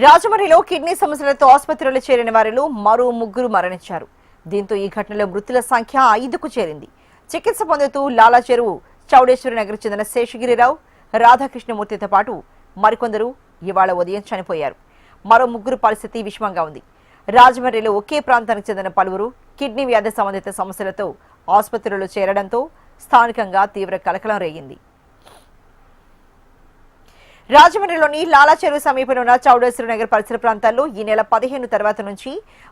రాజమండ్రిలో కిడ్నీ సమస్యలతో ఆసుపత్రిలో చేరిన వారిలో మరో ముగ్గురు మరణించారు. దీంతో ఈ ఘటనలో మృతుల సంఖ్య 5కు చేరింది. చికిత్స పొందుతూ లాలా చెరువు చౌడేశ్వరి నగర్ చెందిన శేషగిరిరావు, రాధాకృష్ణమూర్తితో పాటు మరికొందరు ఇవాళ ఉదయం చనిపోయారు. మరో ముగ్గురు పరిస్థితి విషమంగా ఉంది. రాజమండ్రిలో ఒకే ప్రాంతానికి చెందిన పలువురు కిడ్నీ వ్యాధి సంబంధిత సమస్యలతో ఆసుపత్రిలో చేరడంతో స్థానికంగా తీవ్ర కలకలం రేగింది. రాజమండ్రిలోని లాలా చెరువు సమీపంలో ఉన్న చౌడేశ్వరి నగర్ పరిసర ప్రాంతాల్లో ఈ నెల 15 తర్వాత నుంచి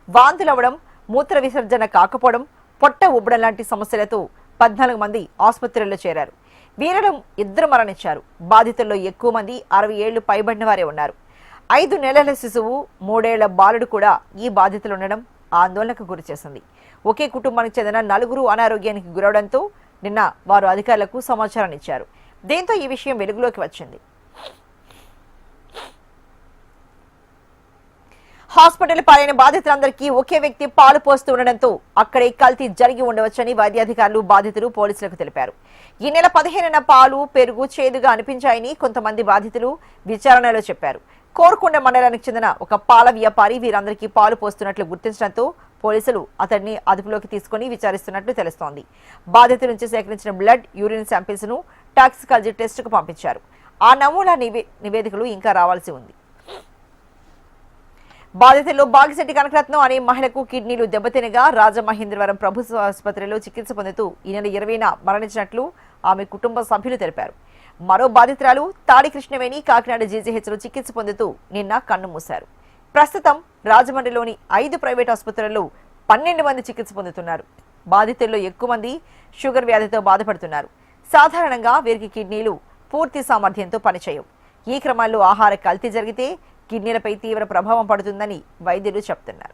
వాంతులవ్వడం, మూత్ర విసర్జన కాకపోవడం, పొట్ట ఉబ్బడం లాంటి సమస్యలతో 14 మంది ఆసుపత్రిలో చేరారు. వీరిలో 2 మరణించారు. బాధితుల్లో ఎక్కువ మంది 60 ఏళ్లు పైబడిన వారే ఉన్నారు. 5 నెలల శిశువు, 3 ఏళ్ల బాలుడు కూడా ఈ బాధితులు ఉండడం ఆందోళనకు గురిచేసింది. ఒకే కుటుంబానికి చెందిన 4 అనారోగ్యానికి గురవడంతో నిన్న వారు అధికారులకు సమాచారం ఇచ్చారు. దీంతో ఈ విషయం వెలుగులోకి వచ్చింది. హాస్పిటల్ పాలైన బాధితులందరికీ ఒకే వ్యక్తి పాలు పోస్తూ ఉండడంతో అక్కడే కల్తీ జరిగి ఉండవచ్చని వైద్యాధికారులు, బాధితులు పోలీసులకు తెలిపారు. ఈ నెల 15న పాలు, పెరుగు చేదుగా అనిపించాయని కొంతమంది బాధితులు విచారణలో చెప్పారు. కోరుకొండ మండలానికి చెందిన ఒక పాల వ్యాపారి వీరందరికీ పాలు పోస్తున్నట్లు గుర్తించడంతో పోలీసులు అతడిని అదుపులోకి తీసుకుని విచారిస్తున్నట్లు తెలుస్తోంది. బాధితుల నుంచి సేకరించిన బ్లడ్, యూరిన్ శాంపిల్స్ ను టాక్సికాలజీ టెస్ట్ కు పంపించారు. ఆ నమూనా నివేదికలు ఇంకా రావాల్సి ఉంది. బాధితుల్లో బాగిశెట్టి కనకరత్నం అనే మహిళకు కిడ్నీలు దెబ్బతినగా రాజమహేంద్రవరం ప్రభుత్వ ఆసుపత్రిలో చికిత్స పొందుతూ ఈ నెల 20న మరణించినట్లు ఆమె కుటుంబ సభ్యులు తెలిపారు. మరో బాధితురాలు తాడి కృష్ణవేణి కాకినాడ జీజీహెచ్లో చికిత్స పొందుతూ నిన్న కన్నుమూశారు. ప్రస్తుతం రాజమండ్రిలోని 5 ప్రైవేట్ ఆసుపత్రుల్లో 12 మంది చికిత్స పొందుతున్నారు. బాధితుల్లో ఎక్కువ మంది షుగర్ వ్యాధితో బాధపడుతున్నారు. సాధారణంగా వీరికి కిడ్నీలు పూర్తి సామర్థ్యంతో పనిచేయవు. ఈ క్రమంలో ఆహార కల్తీ జరిగితే కిడ్నీలపై తీవ్ర ప్రభావం పడుతుందని వైద్యులు చెబుతున్నారు.